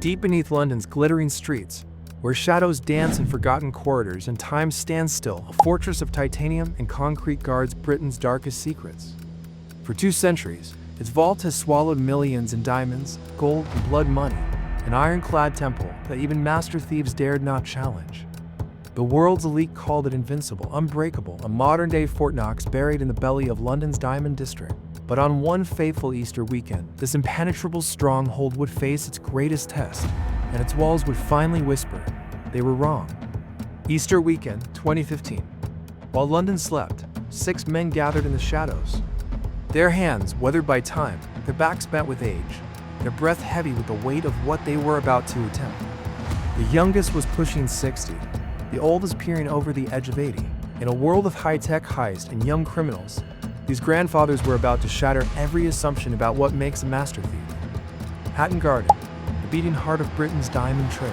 Deep beneath London's glittering streets, where shadows dance in forgotten corridors and time stands still, a fortress of titanium and concrete guards Britain's darkest secrets. For 2 centuries, its vault has swallowed millions in diamonds, gold, and blood money, an ironclad temple that even master thieves dared not challenge. The world's elite called it invincible, unbreakable, a modern-day Fort Knox buried in the belly of London's Diamond District. But on one fateful Easter weekend, this impenetrable stronghold would face its greatest test, and its walls would finally whisper they were wrong. Easter weekend, 2015. While London slept, 6 men gathered in the shadows. Their hands weathered by time, their backs bent with age, their breath heavy with the weight of what they were about to attempt. The youngest was pushing 60, the oldest peering over the edge of 80. In a world of high-tech heist and young criminals, these grandfathers were about to shatter every assumption about what makes a master thief. Hatton Garden, the beating heart of Britain's diamond trade.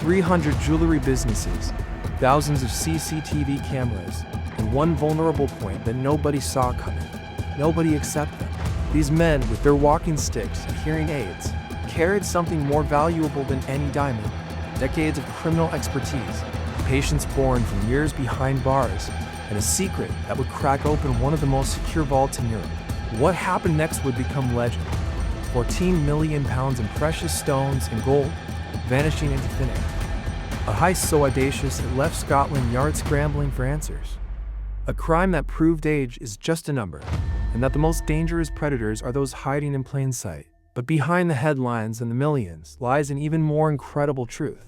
300 jewelry businesses, thousands of CCTV cameras, and one vulnerable point that nobody saw coming. Nobody except them. These men, with their walking sticks and hearing aids, carried something more valuable than any diamond: decades of criminal expertise, patience born from years behind bars, and a secret that would crack open one of the most secure vaults in Europe. What happened next would become legend. 14 million pounds in precious stones and gold vanishing into thin air. A heist so audacious it left Scotland Yard scrambling for answers. A crime that proved age is just a number, and that the most dangerous predators are those hiding in plain sight. But behind the headlines and the millions lies an even more incredible truth.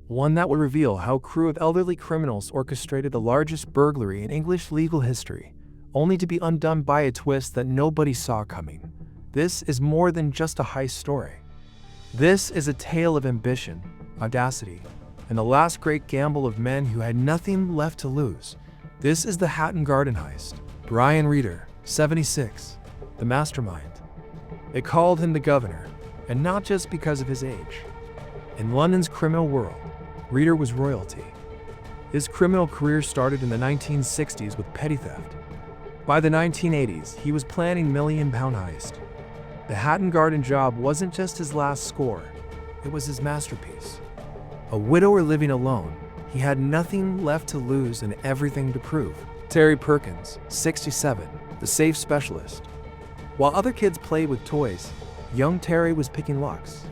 One that would reveal how a crew of elderly criminals orchestrated the largest burglary in English legal history, only to be undone by a twist that nobody saw coming. This is more than just a heist story. This is a tale of ambition, audacity, and the last great gamble of men who had nothing left to lose. This is the Hatton Garden Heist. Brian Reader, 76, the mastermind. They called him the governor, and not just because of his age. In London's criminal world, Reader was royalty. His criminal career started in the 1960s with petty theft. By the 1980s, he was planning million-pound heist. The Hatton Garden job wasn't just his last score, it was his masterpiece. A widower living alone, he had nothing left to lose and everything to prove. Terry Perkins, 67, the safe specialist. While other kids played with toys, young Terry was picking locks.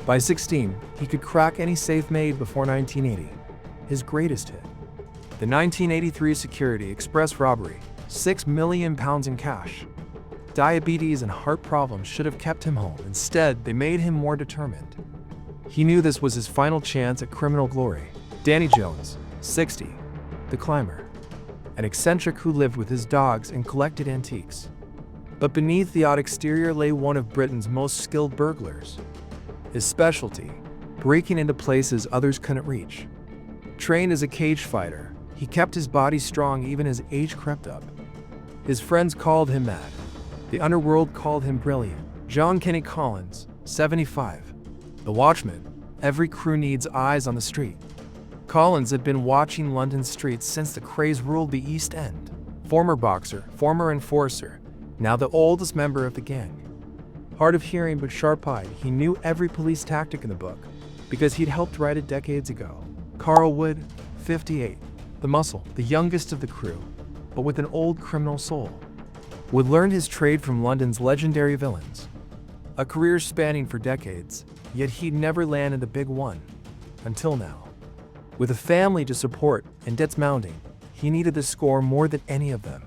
By 16, he could crack any safe made before 1980, his greatest hit. The 1983 Security Express robbery, 6 million pounds in cash. Diabetes and heart problems should have kept him home. Instead, they made him more determined. He knew this was his final chance at criminal glory. Danny Jones, 60, the climber. An eccentric who lived with his dogs and collected antiques. But beneath the odd exterior lay one of Britain's most skilled burglars. His specialty, breaking into places others couldn't reach. Trained as a cage fighter, he kept his body strong even as age crept up. His friends called him mad. The underworld called him brilliant. John Kenny Collins, 75. The Watchman. Every crew needs eyes on the street. Collins had been watching London streets since the craze ruled the East End. Former boxer, former enforcer, now the oldest member of the gang. Hard of hearing but sharp-eyed, he knew every police tactic in the book because he'd helped write it decades ago. Carl Wood, 58. The muscle, the youngest of the crew, but with an old criminal soul. Wood learned his trade from London's legendary villains. A career spanning for decades, yet he'd never landed the big one. Until now. With a family to support and debts mounting, he needed the score more than any of them.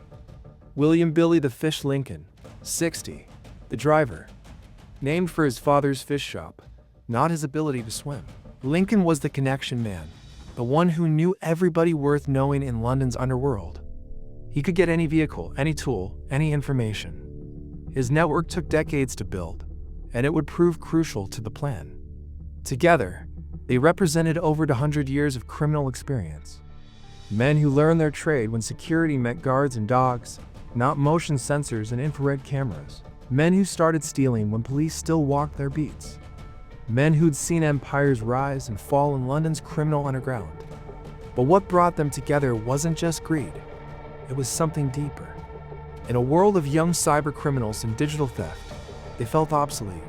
William Billy the Fish Lincoln, 60. The driver. Named for his father's fish shop, not his ability to swim. Lincoln was the connection man, the one who knew everybody worth knowing in London's underworld. He could get any vehicle, any tool, any information. His network took decades to build, and it would prove crucial to the plan. Together, they represented over 100 years of criminal experience. Men who learned their trade when security meant guards and dogs, not motion sensors and infrared cameras. Men who started stealing when police still walked their beats. Men who'd seen empires rise and fall in London's criminal underground. But what brought them together wasn't just greed. It was something deeper. In a world of young cyber criminals and digital theft, they felt obsolete.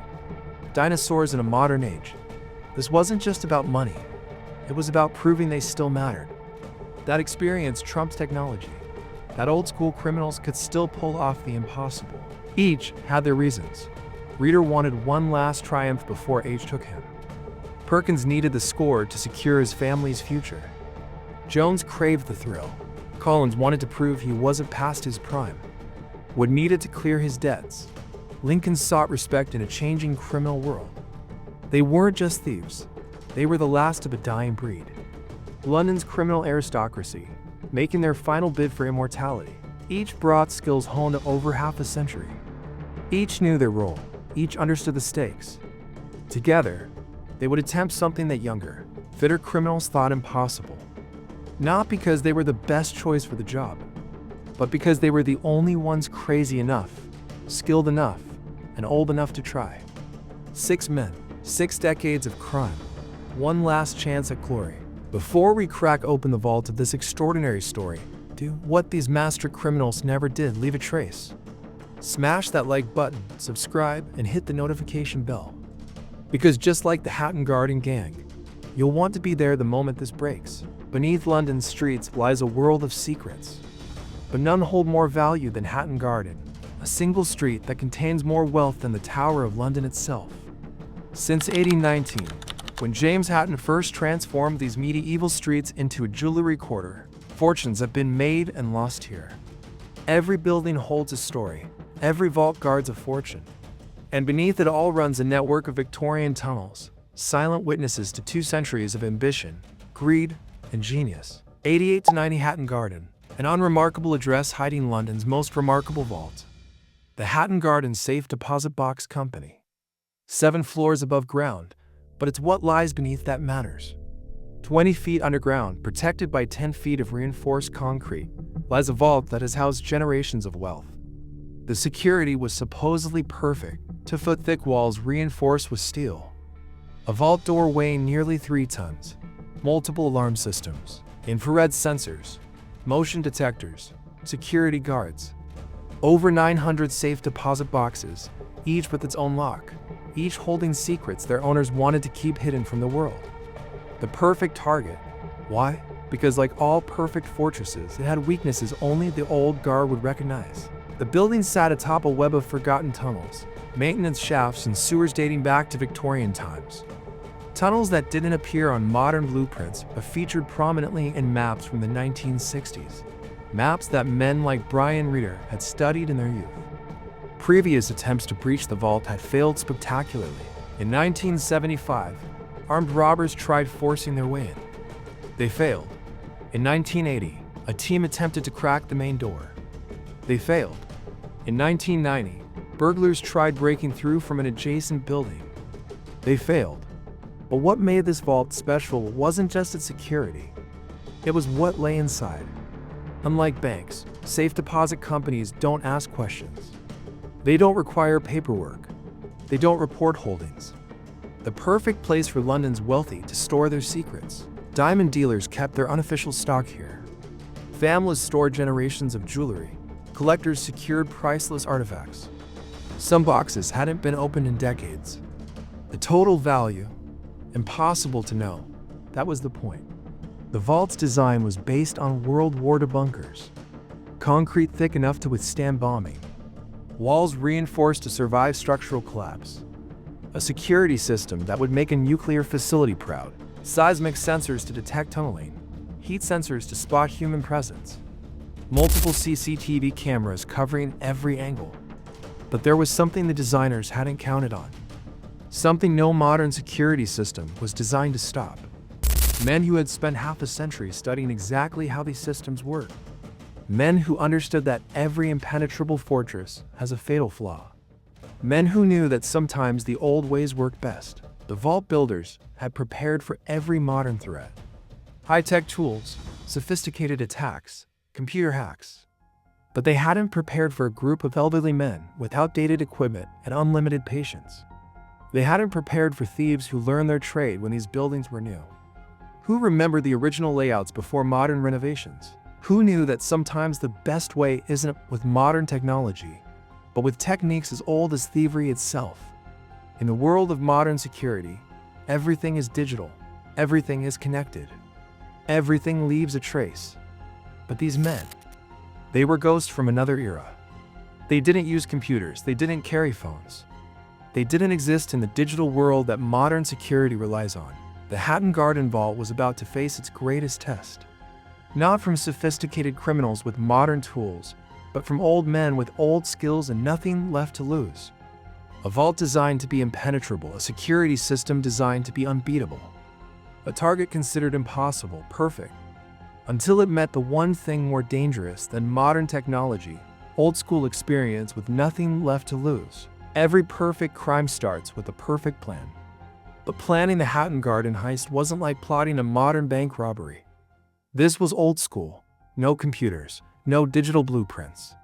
dinosaurs in a modern age. This wasn't just about money. It was about proving they still mattered. That experience trumped technology. That old-school criminals could still pull off the impossible. Each had their reasons. Reader wanted one last triumph before age took him. Perkins needed the score to secure his family's future. Jones craved the thrill. Collins wanted to prove he wasn't past his prime. Wood needed to clear his debts. Lincoln sought respect in a changing criminal world. They weren't just thieves. They were the last of a dying breed. London's criminal aristocracy, making their final bid for immortality. Each brought skills honed over half a century. Each knew their role. Each understood the stakes. Together, they would attempt something that younger, fitter criminals thought impossible. Not because they were the best choice for the job, but because they were the only ones crazy enough, skilled enough, and old enough to try. 6 men, 6 decades of crime, one last chance at glory. Before we crack open the vault of this extraordinary story, do what these master criminals never did: leave a trace. Smash that like button, subscribe, and hit the notification bell. Because just like the Hatton Garden gang, you'll want to be there the moment this breaks. Beneath London's streets lies a world of secrets, but none hold more value than Hatton Garden, a single street that contains more wealth than the Tower of London itself. Since 1819, when James Hatton first transformed these medieval streets into a jewelry quarter, fortunes have been made and lost here. Every building holds a story, every vault guards a fortune, and beneath it all runs a network of Victorian tunnels, silent witnesses to 2 centuries of ambition, greed, and genius. 88 to 90 Hatton Garden, an unremarkable address hiding London's most remarkable vault. The Hatton Garden Safe Deposit Box Company. 7 floors above ground, but it's what lies beneath that matters. 20 feet underground, protected by 10 feet of reinforced concrete, lies a vault that has housed generations of wealth. The security was supposedly perfect, 2-foot thick walls reinforced with steel. A vault door weighing nearly 3 tons. Multiple alarm systems, infrared sensors, motion detectors, security guards. Over 900 safe deposit boxes, each with its own lock, each holding secrets their owners wanted to keep hidden from the world. The perfect target. Why? Because like all perfect fortresses, it had weaknesses only the old guard would recognize. The building sat atop a web of forgotten tunnels, maintenance shafts and sewers dating back to Victorian times. Tunnels that didn't appear on modern blueprints but featured prominently in maps from the 1960s. Maps that men like Brian Reader had studied in their youth. Previous attempts to breach the vault had failed spectacularly. In 1975, armed robbers tried forcing their way in. They failed. In 1980, a team attempted to crack the main door. They failed. In 1990, burglars tried breaking through from an adjacent building. They failed. But what made this vault special wasn't just its security. It was what lay inside. Unlike banks, safe deposit companies don't ask questions. They don't require paperwork. They don't report holdings. The perfect place for London's wealthy to store their secrets. Diamond dealers kept their unofficial stock here. Families stored generations of jewelry. Collectors secured priceless artifacts. Some boxes hadn't been opened in decades. The total value? Impossible to know. That was the point. The vault's design was based on World War II bunkers. Concrete thick enough to withstand bombing. Walls reinforced to survive structural collapse. A security system that would make a nuclear facility proud. Seismic sensors to detect tunneling. Heat sensors to spot human presence. Multiple CCTV cameras covering every angle. But there was something the designers hadn't counted on. Something no modern security system was designed to stop. Men who had spent half a century studying exactly how these systems work. Men who understood that every impenetrable fortress has a fatal flaw. Men who knew that sometimes the old ways worked best. The vault builders had prepared for every modern threat. High-tech tools, sophisticated attacks, computer hacks. But they hadn't prepared for a group of elderly men with outdated equipment and unlimited patience. They hadn't prepared for thieves who learned their trade when these buildings were new. Who remembered the original layouts before modern renovations? Who knew that sometimes the best way isn't with modern technology, but with techniques as old as thievery itself? In the world of modern security, everything is digital, everything is connected, everything leaves a trace. But these men, they were ghosts from another era. They didn't use computers, they didn't carry phones. They didn't exist in the digital world that modern security relies on. The Hatton Garden Vault was about to face its greatest test. Not from sophisticated criminals with modern tools, but from old men with old skills and nothing left to lose. A vault designed to be impenetrable, a security system designed to be unbeatable. A target considered impossible, perfect, until it met the one thing more dangerous than modern technology: old-school experience with nothing left to lose. Every perfect crime starts with a perfect plan. But planning the Hatton Garden heist wasn't like plotting a modern bank robbery. This was old school. No computers, no digital blueprints.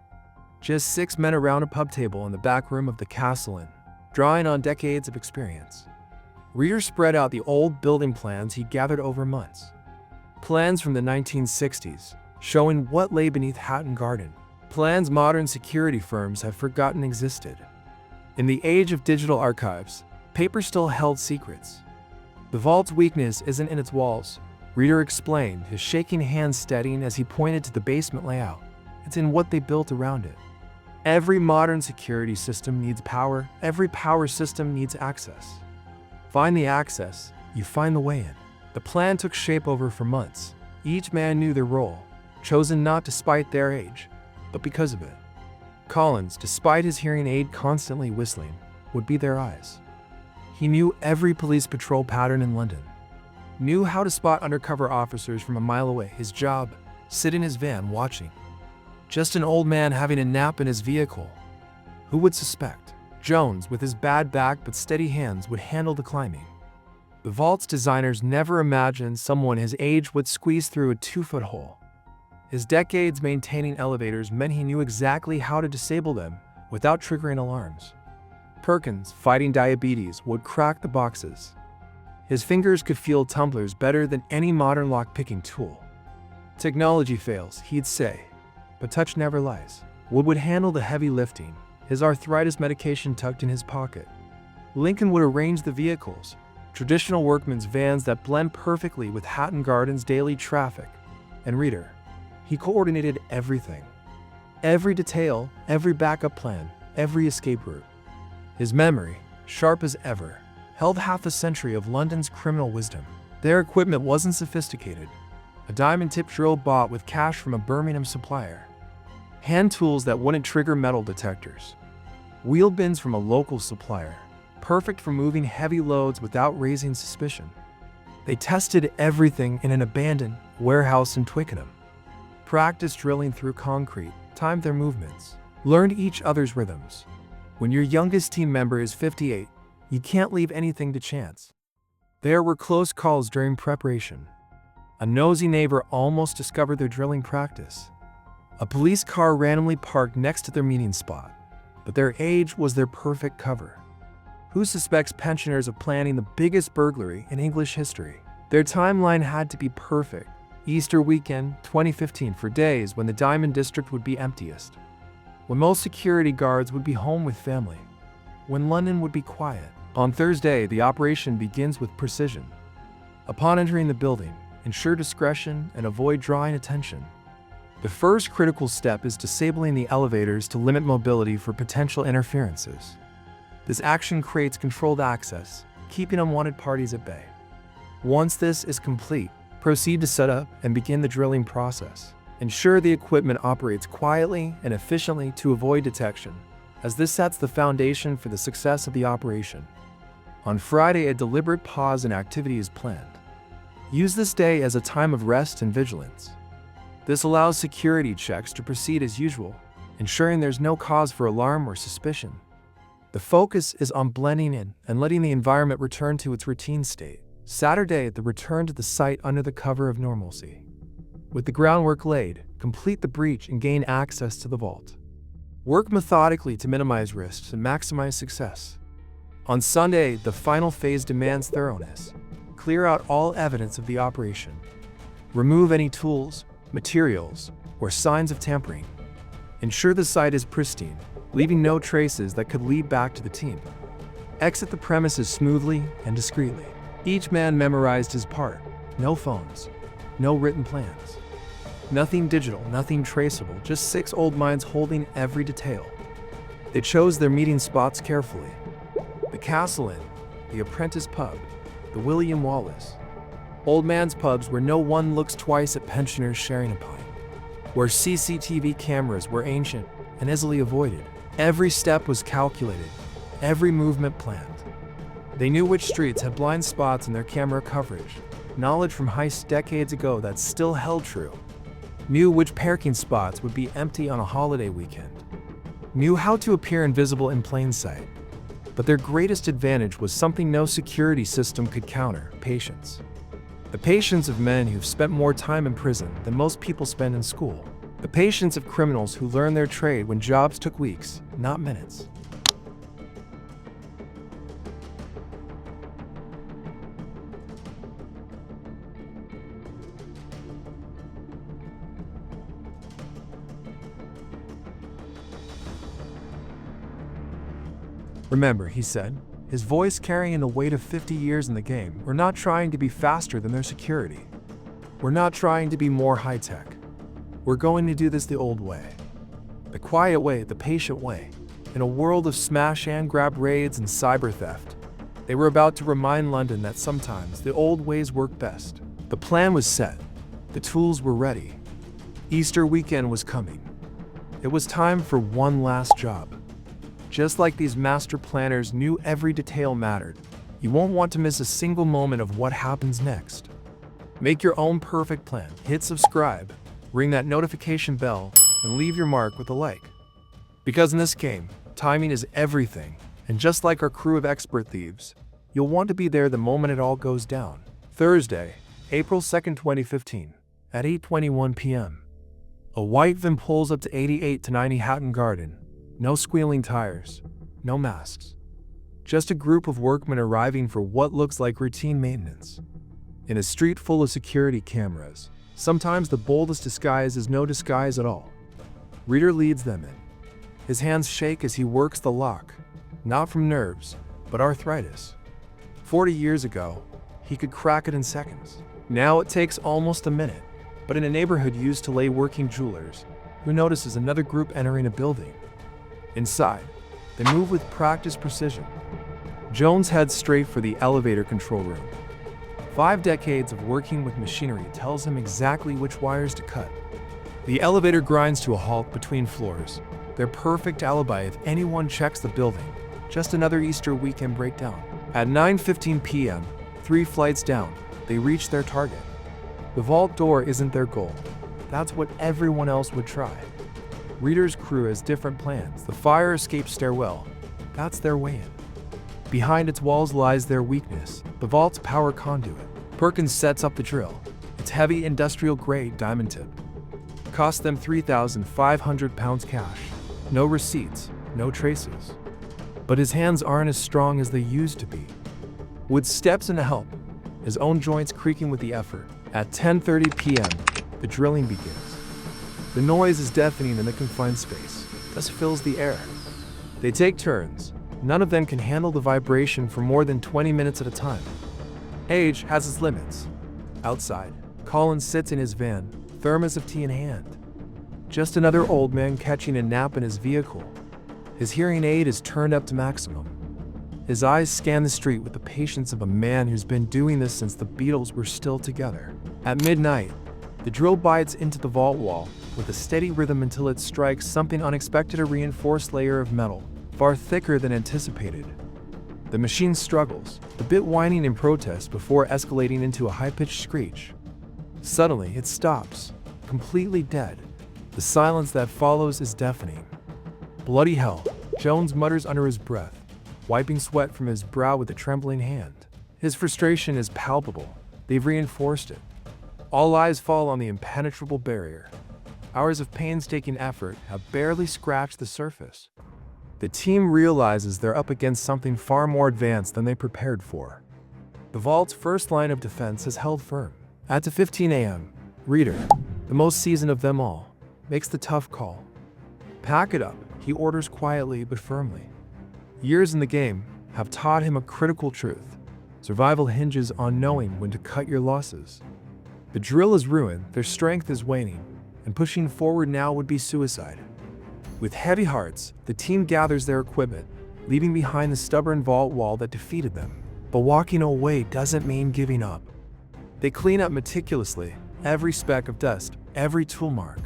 Just 6 men around a pub table in the back room of the Castle Inn, drawing on decades of experience. Reader spread out the old building plans he gathered over months. Plans from the 1960s, showing what lay beneath Hatton Garden. Plans modern security firms have forgotten existed. In the age of digital archives, paper still held secrets. The vault's weakness isn't in its walls, Reader explained, his shaking hand steadying as he pointed to the basement layout. It's in what they built around it. Every modern security system needs power, every power system needs access. Find the access, you find the way in. The plan took shape over for months. Each man knew their role, chosen not despite their age, but because of it. Collins, despite his hearing aid constantly whistling, would be their eyes. He knew every police patrol pattern in London, knew how to spot undercover officers from a mile away. His job, sit in his van watching. Just an old man having a nap in his vehicle. Who would suspect? Jones, with his bad back but steady hands, would handle the climbing. The vault's designers never imagined someone his age would squeeze through a 2-foot hole. His decades maintaining elevators meant he knew exactly how to disable them without triggering alarms. Perkins, fighting diabetes, would crack the boxes. His fingers could feel tumblers better than any modern lock-picking tool. Technology fails, he'd say, but touch never lies. Wood would handle the heavy lifting, his arthritis medication tucked in his pocket. Lincoln would arrange the vehicles, traditional workman's vans that blend perfectly with Hatton Garden's daily traffic. And Reader, he coordinated everything. Every detail, every backup plan, every escape route. His memory, sharp as ever, held half a century of London's criminal wisdom. Their equipment wasn't sophisticated. A diamond-tipped drill bought with cash from a Birmingham supplier. Hand tools that wouldn't trigger metal detectors. Wheel bins from a local supplier, perfect for moving heavy loads without raising suspicion. They tested everything in an abandoned warehouse in Twickenham. Practiced drilling through concrete, timed their movements, learned each other's rhythms. When your youngest team member is 58, you can't leave anything to chance. There were close calls during preparation. A nosy neighbor almost discovered their drilling practice. A police car randomly parked next to their meeting spot, but their age was their perfect cover. Who suspects pensioners of planning the biggest burglary in English history? Their timeline had to be perfect. Easter weekend, 2015, for days when the Diamond District would be emptiest. When most security guards would be home with family. When London would be quiet. On Thursday, the operation begins with precision. Upon entering the building, ensure discretion and avoid drawing attention. The first critical step is disabling the elevators to limit mobility for potential interferences. This action creates controlled access, keeping unwanted parties at bay. Once this is complete, proceed to set up and begin the drilling process. Ensure the equipment operates quietly and efficiently to avoid detection, as this sets the foundation for the success of the operation. On Friday, a deliberate pause in activity is planned. Use this day as a time of rest and vigilance. This allows security checks to proceed as usual, ensuring there's no cause for alarm or suspicion. The focus is on blending in and letting the environment return to its routine state. Saturday, the return to the site under the cover of normalcy. With the groundwork laid, complete the breach and gain access to the vault. Work methodically to minimize risks and maximize success. On Sunday, the final phase demands thoroughness. Clear out all evidence of the operation. Remove any tools, materials, or signs of tampering. Ensure the site is pristine, leaving no traces that could lead back to the team. Exit the premises smoothly and discreetly. Each man memorized his part. No phones, no written plans. Nothing digital, nothing traceable, just 6 old minds holding every detail. They chose their meeting spots carefully. The Castle Inn, the Apprentice Pub, the William Wallace. Old man's pubs where no one looks twice at pensioners sharing a pint. Where CCTV cameras were ancient and easily avoided. Every step was calculated, every movement planned. They knew which streets had blind spots in their camera coverage. Knowledge from heists decades ago that still held true. Knew which parking spots would be empty on a holiday weekend. Knew how to appear invisible in plain sight. But their greatest advantage was something no security system could counter: patience. The patience of men who've spent more time in prison than most people spend in school. The patience of criminals who learned their trade when jobs took weeks, not minutes. Remember, he said, his voice carrying the weight of 50 years in the game, we're not trying to be faster than their security. We're not trying to be more high-tech. We're going to do this the old way. The quiet way, the patient way. In a world of smash and grab raids and cyber theft, they were about to remind London that sometimes the old ways work best. The plan was set. The tools were ready. Easter weekend was coming. It was time for one last job. Just like these master planners knew every detail mattered, you won't want to miss a single moment of what happens next. Make your own perfect plan. Hit subscribe, ring that notification bell, and leave your mark with a like. Because in this game, timing is everything, and just like our crew of expert thieves, you'll want to be there the moment it all goes down. Thursday, April 2nd, 2015, at 8:21 p.m. A white van pulls up to 88 to 90 Hatton Garden. No squealing tires, no masks. Just a group of workmen arriving for what looks like routine maintenance. In a street full of security cameras, sometimes the boldest disguise is no disguise at all. Reader leads them in. His hands shake as he works the lock, not from nerves, but arthritis. 40 years ago, he could crack it in seconds. Now it takes almost a minute, but in a neighborhood used to lay working jewelers, who notices another group entering a building. Inside, they move with practiced precision. Jones heads straight for the elevator control room. 5 decades of working with machinery tells him exactly which wires to cut. The elevator grinds to a halt between floors, their perfect alibi if anyone checks the building. Just another Easter weekend breakdown. At 9:15 p.m., 3 flights down, they reach their target. The vault door isn't their goal. That's what everyone else would try. Reader's crew has different plans. The fire escape stairwell, that's their way in. Behind its walls lies their weakness, the vault's power conduit. Perkins sets up the drill. It's heavy industrial-grade diamond tip. Cost them £3,500 cash. No receipts, no traces. But his hands aren't as strong as they used to be. Wood steps in to help, his own joints creaking with the effort. At 10:30 p.m., the drilling begins. The noise is deafening in the confined space, thus fills the air. They take turns. None of them can handle the vibration for more than 20 minutes at a time. Age has its limits. Outside, Colin sits in his van, thermos of tea in hand. Just another old man catching a nap in his vehicle. His hearing aid is turned up to maximum. His eyes scan the street with the patience of a man who's been doing this since the Beatles were still together. At midnight, the drill bites into the vault wall with a steady rhythm until it strikes something unexpected, a reinforced layer of metal, far thicker than anticipated. The machine struggles, a bit whining in protest before escalating into a high-pitched screech. Suddenly, it stops, completely dead. The silence that follows is deafening. Bloody hell, Jones mutters under his breath, wiping sweat from his brow with a trembling hand. His frustration is palpable. They've reinforced it. All eyes fall on the impenetrable barrier. Hours of painstaking effort have barely scratched the surface. The team realizes they're up against something far more advanced than they prepared for. The vault's first line of defense has held firm. At 2:15 a.m., Reader, the most seasoned of them all, makes the tough call. Pack it up, he orders quietly but firmly. Years in the game, have taught him a critical truth. Survival hinges on knowing when to cut your losses. The drill is ruined, their strength is waning, and pushing forward now would be suicide. With heavy hearts, the team gathers their equipment, leaving behind the stubborn vault wall that defeated them. But walking away doesn't mean giving up. They clean up meticulously, every speck of dust, every tool mark.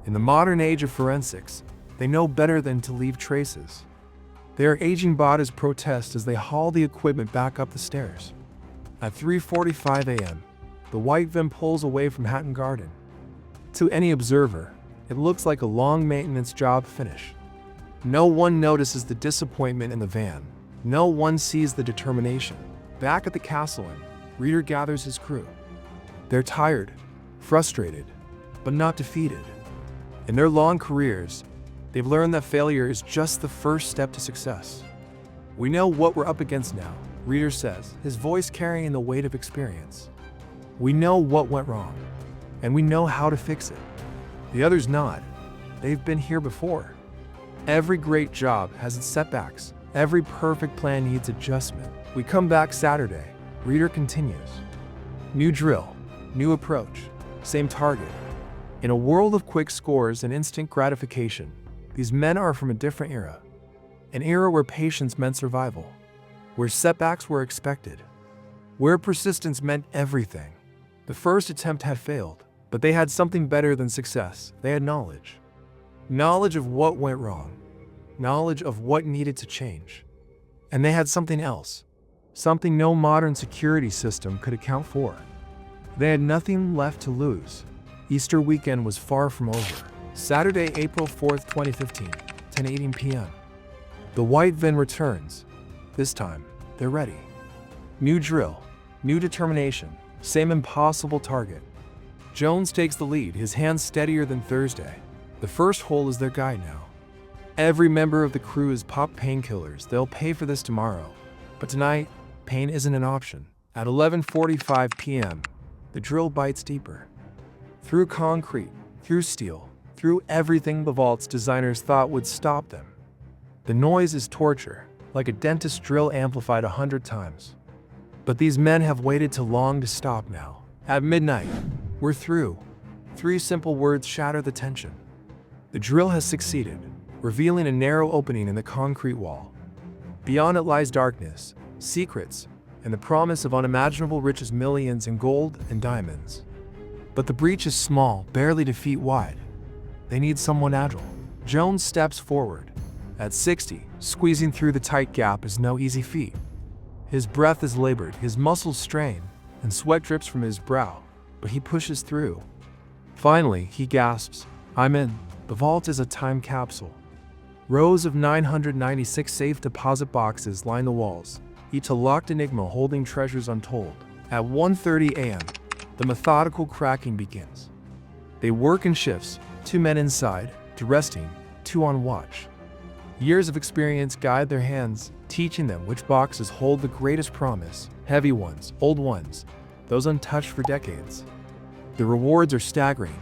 In the modern age of forensics, they know better than to leave traces. Their aging bodies protest as they haul the equipment back up the stairs. At 3:45 a.m., the white van pulls away from Hatton Garden. To any observer, it looks like a long maintenance job finish. No one notices the disappointment in the van. No one sees the determination. Back at the castle inn, Reader gathers his crew. They're tired, frustrated, but not defeated. In their long careers, they've learned that failure is just the first step to success. "We know what we're up against now," Reader says, his voice carrying the weight of experience. "We know what went wrong, and we know how to fix it." The others nod. They've been here before. Every great job has its setbacks. Every perfect plan needs adjustment. "We come back Saturday," Reader continues. New drill, new approach, same target. In a world of quick scores and instant gratification, these men are from a different era. An era where patience meant survival, where setbacks were expected, where persistence meant everything. The first attempt had failed, but they had something better than success. They had knowledge. Knowledge of what went wrong. Knowledge of what needed to change. And they had something else. Something no modern security system could account for. They had nothing left to lose. Easter weekend was far from over. Saturday, April 4th, 2015, 10:18 p.m. The white van returns. This time, they're ready. New drill, new determination, same impossible target. Jones takes the lead, his hands steadier than Thursday. The first hole is their guide now. Every member of the crew is popped painkillers. They'll pay for this tomorrow. But tonight, pain isn't an option. At 11:45 p.m., the drill bites deeper. Through concrete, through steel, through everything the vault's designers thought would stop them. The noise is torture, like a dentist drill amplified 100 times. But these men have waited too long to stop now. At midnight, "We're through." 3 simple words shatter the tension. The drill has succeeded, revealing a narrow opening in the concrete wall. Beyond it lies darkness, secrets, and the promise of unimaginable riches, millions in gold and diamonds. But the breach is small, barely 2 feet wide. They need someone agile. Jones steps forward. At 60, squeezing through the tight gap is no easy feat. His breath is labored, his muscles strain, and sweat drips from his brow, but he pushes through. Finally, he gasps, "I'm in." The vault is a time capsule. Rows of 996 safe deposit boxes line the walls, each a locked enigma holding treasures untold. At 1:30 a.m., the methodical cracking begins. They work in shifts, 2 men inside, 2 resting, 2 on watch. Years of experience guide their hands, teaching them which boxes hold the greatest promise, heavy ones, old ones, those untouched for decades. The rewards are staggering: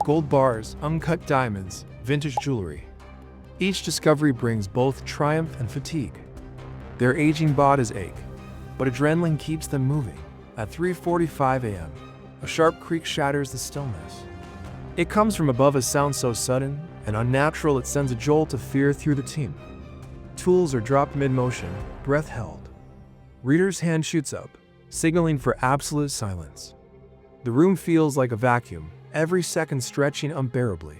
gold bars, uncut diamonds, vintage jewelry. Each discovery brings both triumph and fatigue. Their aging bodies ache, but adrenaline keeps them moving. At 3:45 a.m., a sharp creak shatters the stillness. It comes from above, a sound so sudden and unnatural it sends a jolt of fear through the team. Tools are dropped mid-motion, breath held. Reader's hand shoots up, signaling for absolute silence. The room feels like a vacuum, every second stretching unbearably.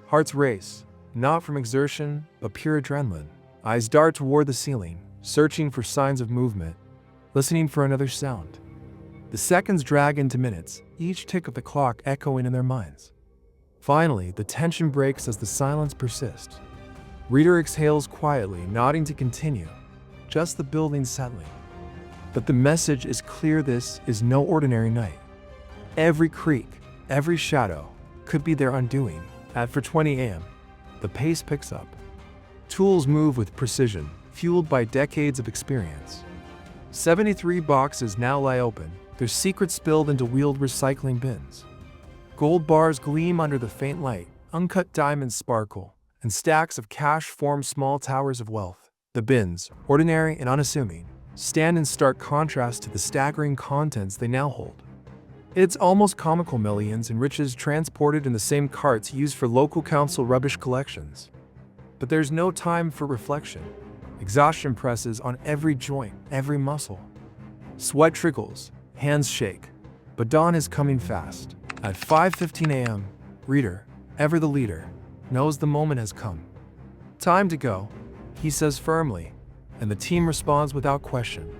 Hearts race, not from exertion, but pure adrenaline. Eyes dart toward the ceiling, searching for signs of movement, listening for another sound. The seconds drag into minutes, each tick of the clock echoing in their minds. Finally, the tension breaks as the silence persists. Reader exhales quietly, nodding to continue, just the building settling. But the message is clear: this is no ordinary night. Every creak, every shadow could be their undoing. At 4:20 a.m., the pace picks up. Tools move with precision, fueled by decades of experience. 73 boxes now lie open, their secrets spilled into wheeled recycling bins. Gold bars gleam under the faint light, uncut diamonds sparkle, and stacks of cash form small towers of wealth. The bins, ordinary and unassuming, stand in stark contrast to the staggering contents they now hold. It's almost comical, millions in riches transported in the same carts used for local council rubbish collections. But there's no time for reflection. Exhaustion presses on every joint, every muscle. Sweat trickles, hands shake, but dawn is coming fast. At 5:15 a.m., Reader, ever the leader, knows the moment has come. Time to go, he says firmly, and the team responds without question.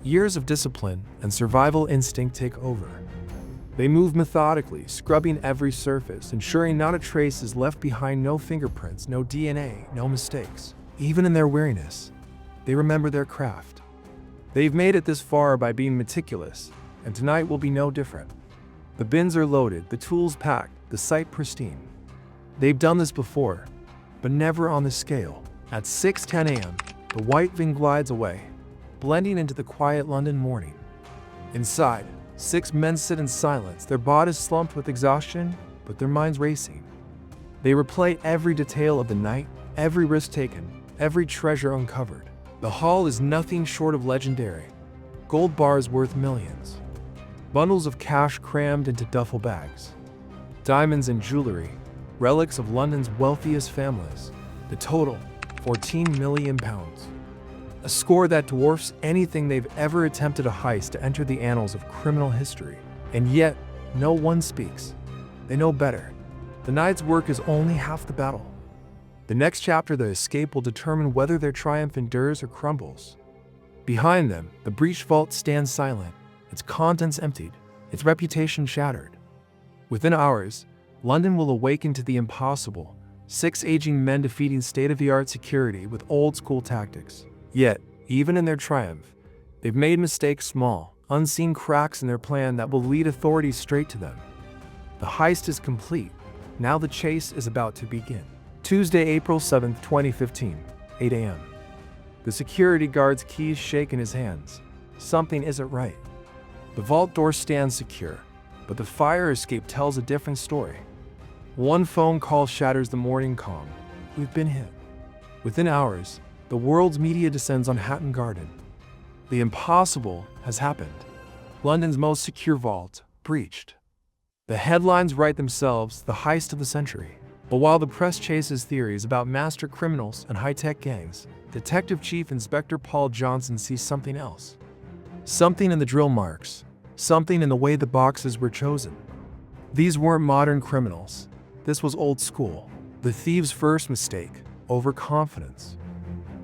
Years of discipline and survival instinct take over. They move methodically, scrubbing every surface, ensuring not a trace is left behind, no fingerprints, no DNA, no mistakes. Even in their weariness, they remember their craft. They've made it this far by being meticulous, and tonight will be no different. The bins are loaded, the tools packed, the site pristine. They've done this before, but never on this scale. At 6:10 a.m., the white van glides away, blending into the quiet London morning. Inside, 6 men sit in silence, their bodies slumped with exhaustion, but their minds racing. They replay every detail of the night, every risk taken, every treasure uncovered. The haul is nothing short of legendary. Gold bars worth millions. Bundles of cash crammed into duffel bags. Diamonds and jewelry, relics of London's wealthiest families. The total, £14 million. A score that dwarfs anything they've ever attempted a heist to enter the annals of criminal history. And yet, no one speaks. They know better. The night's work is only half the battle. The next chapter, the escape, will determine whether their triumph endures or crumbles. Behind them, the breached vault stands silent, its contents emptied, its reputation shattered. Within hours, London will awaken to the impossible, 6 aging men defeating state-of-the-art security with old-school tactics. Yet, even in their triumph, they've made mistakes, small, unseen cracks in their plan that will lead authorities straight to them. The heist is complete. Now the chase is about to begin. Tuesday, April 7, 2015, 8 a.m. The security guard's keys shake in his hands. Something isn't right. The vault door stands secure, but the fire escape tells a different story. One phone call shatters the morning calm. We've been hit. Within hours, the world's media descends on Hatton Garden. The impossible has happened. London's most secure vault, breached. The headlines write themselves, the heist of the century. But while the press chases theories about master criminals and high-tech gangs, Detective Chief Inspector Paul Johnson sees something else. Something in the drill marks. Something in the way the boxes were chosen. These weren't modern criminals. This was old school. The thieves' first mistake, overconfidence.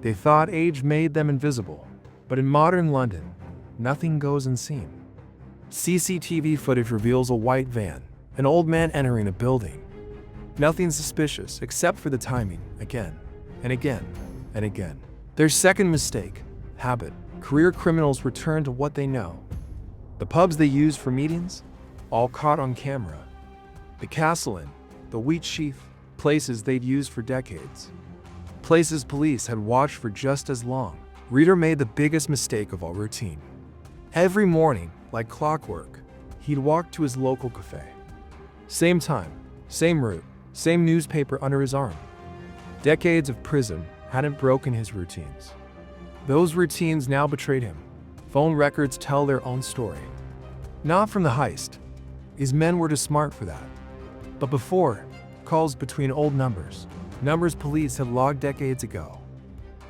They thought age made them invisible. But in modern London, nothing goes unseen. CCTV footage reveals a white van, an old man entering a building. Nothing suspicious except for the timing, again, and again, and again. Their second mistake, habit. Career criminals return to what they know. The pubs they use for meetings, all caught on camera. The Castle Inn, the Wheat Sheaf, places they'd used for decades. Places police had watched for just as long. Reader made the biggest mistake of all, routine. Every morning, like clockwork, he'd walk to his local cafe. Same time, same route, same newspaper under his arm. Decades of prison hadn't broken his routines. Those routines now betrayed him. Phone records tell their own story. Not from the heist. These men were too smart for that. But before, calls between old numbers. Numbers police had logged decades ago.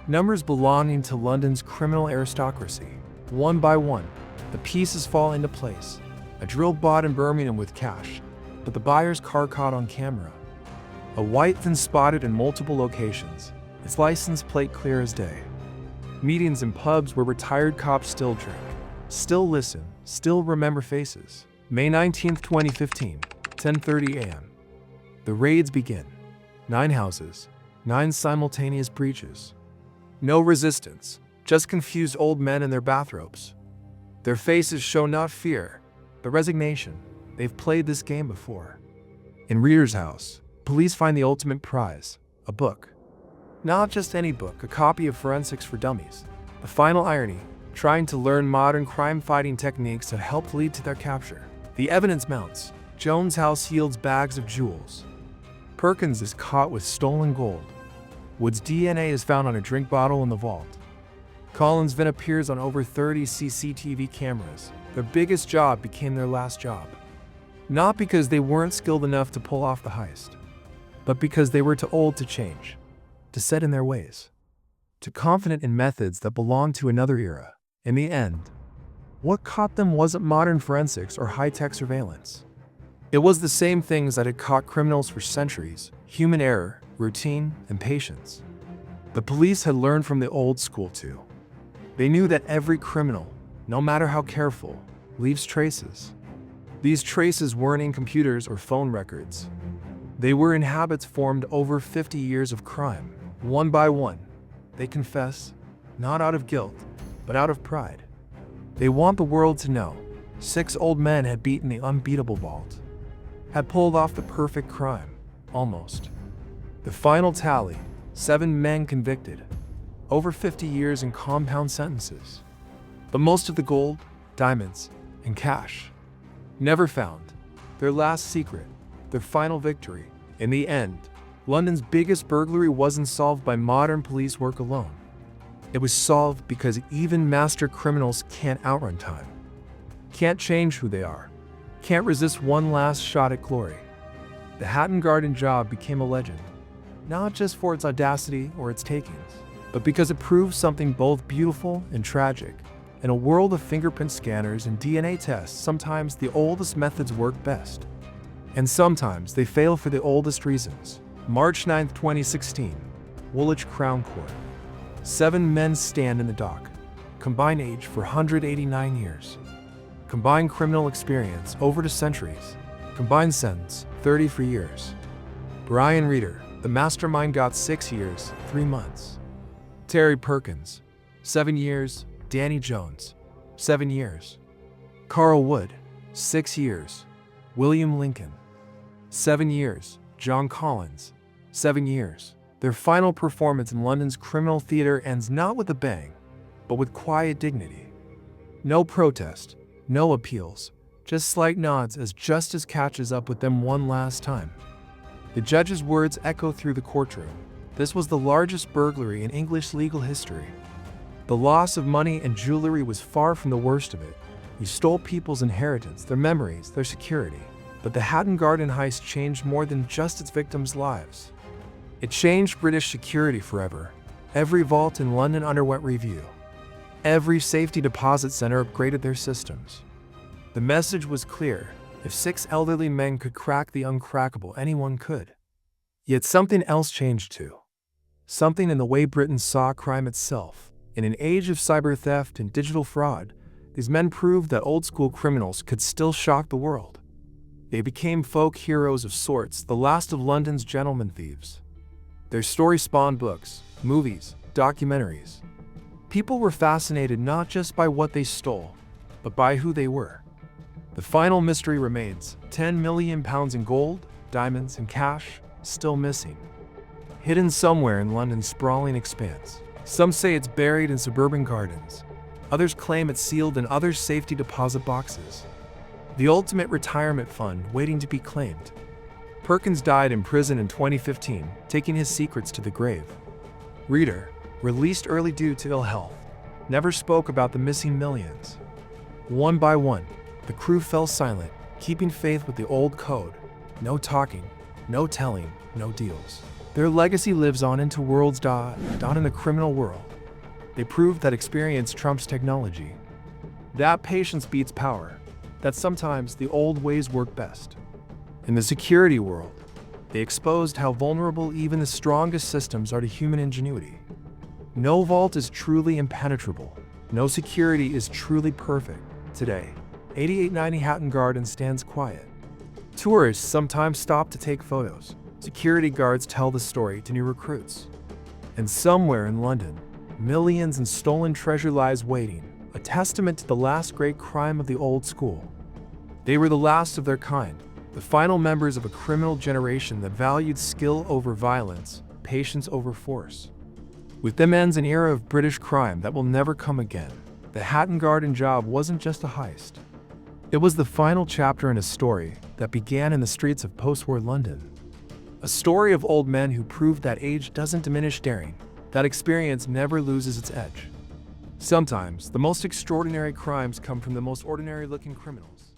Numbers belonging to London's criminal aristocracy. One by one, the pieces fall into place. A drill bought in Birmingham with cash, but the buyer's car caught on camera. A white van spotted in multiple locations, its license plate clear as day. Meetings in pubs where retired cops still drink, still listen, still remember faces. May 19, 2015, 10:30 a.m. The raids begin. 9 houses, 9 simultaneous breaches. No resistance, just confused old men in their bathrobes. Their faces show not fear, but resignation. They've played this game before. In Reader's house, police find the ultimate prize, a book. Not just any book, a copy of Forensics for Dummies. The final irony, trying to learn modern crime-fighting techniques that helped lead to their capture. The evidence mounts. Jones' house yields bags of jewels. Perkins is caught with stolen gold. Wood's DNA is found on a drink bottle in the vault. Collins then appears on over 30 CCTV cameras. Their biggest job became their last job. Not because they weren't skilled enough to pull off the heist, but because they were too old to change, to set in their ways, too confident in methods that belonged to another era. In the end, what caught them wasn't modern forensics or high-tech surveillance. It was the same things that had caught criminals for centuries: human error, routine, and patience. The police had learned from the old school too. They knew that every criminal, no matter how careful, leaves traces. These traces weren't in computers or phone records. They were in habits formed over 50 years of crime. One by one, they confess, not out of guilt, but out of pride. They want the world to know 6 old men had beaten the unbeatable vault, had pulled off the perfect crime, almost. The final tally, 7 men convicted, over 50 years in compound sentences. But most of the gold, diamonds, and cash, never found. Their last secret, their final victory. In the end, London's biggest burglary wasn't solved by modern police work alone. It was solved because even master criminals can't outrun time, can't change who they are, can't resist one last shot at glory. The Hatton Garden job became a legend, not just for its audacity or its takings, but because it proved something both beautiful and tragic. In a world of fingerprint scanners and DNA tests, sometimes the oldest methods work best. And sometimes they fail for the oldest reasons. March 9, 2016, Woolwich Crown Court. 7 men stand in the dock. Combined age for 189 years. Combined criminal experience over 2 centuries. Combined sentence 33 years. Brian Reeder, the mastermind, got 6 years, 3 months. Terry Perkins, 7 years. Danny Jones, 7 years. Carl Wood, 6 years. William Lincoln, 7 years. John Collins, 7 years. Their final performance in London's criminal theater ends not with a bang, but with quiet dignity. No protest, no appeals, just slight nods as justice catches up with them one last time. The judge's words echo through the courtroom. This was the largest burglary in English legal history. The loss of money and jewelry was far from the worst of it. You stole people's inheritance, their memories, their security. But the Hatton Garden heist changed more than just its victims' lives. It changed British security forever. Every vault in London underwent review. Every safety deposit center upgraded their systems. The message was clear: if 6 elderly men could crack the uncrackable, anyone could. Yet something else changed too. Something in the way Britain saw crime itself. In an age of cyber theft and digital fraud, these men proved that old-school criminals could still shock the world. They became folk heroes of sorts, the last of London's gentlemen thieves. Their story spawned books, movies, documentaries. People were fascinated not just by what they stole, but by who they were. The final mystery remains: £10 million in gold, diamonds, and cash, still missing. Hidden somewhere in London's sprawling expanse. Some say it's buried in suburban gardens. Others claim it's sealed in other safety deposit boxes. The ultimate retirement fund waiting to be claimed. Perkins died in prison in 2015, taking his secrets to the grave. Reeder, released early due to ill health, never spoke about the missing millions. One by one, the crew fell silent, keeping faith with the old code. No talking, no telling, no deals. Their legacy lives on into worlds down in the criminal world. They proved that experience trumps technology, that patience beats power, that sometimes the old ways work best. In the security world, they exposed how vulnerable even the strongest systems are to human ingenuity. No vault is truly impenetrable. No security is truly perfect. Today, 8890 Hatton Garden stands quiet. Tourists sometimes stop to take photos. Security guards tell the story to new recruits. And somewhere in London, millions in stolen treasure lies waiting, a testament to the last great crime of the old school. They were the last of their kind, the final members of a criminal generation that valued skill over violence, patience over force. With them ends an era of British crime that will never come again. The Hatton Garden job wasn't just a heist. It was the final chapter in a story that began in the streets of post-war London. A story of old men who proved that age doesn't diminish daring, that experience never loses its edge. Sometimes, the most extraordinary crimes come from the most ordinary-looking criminals.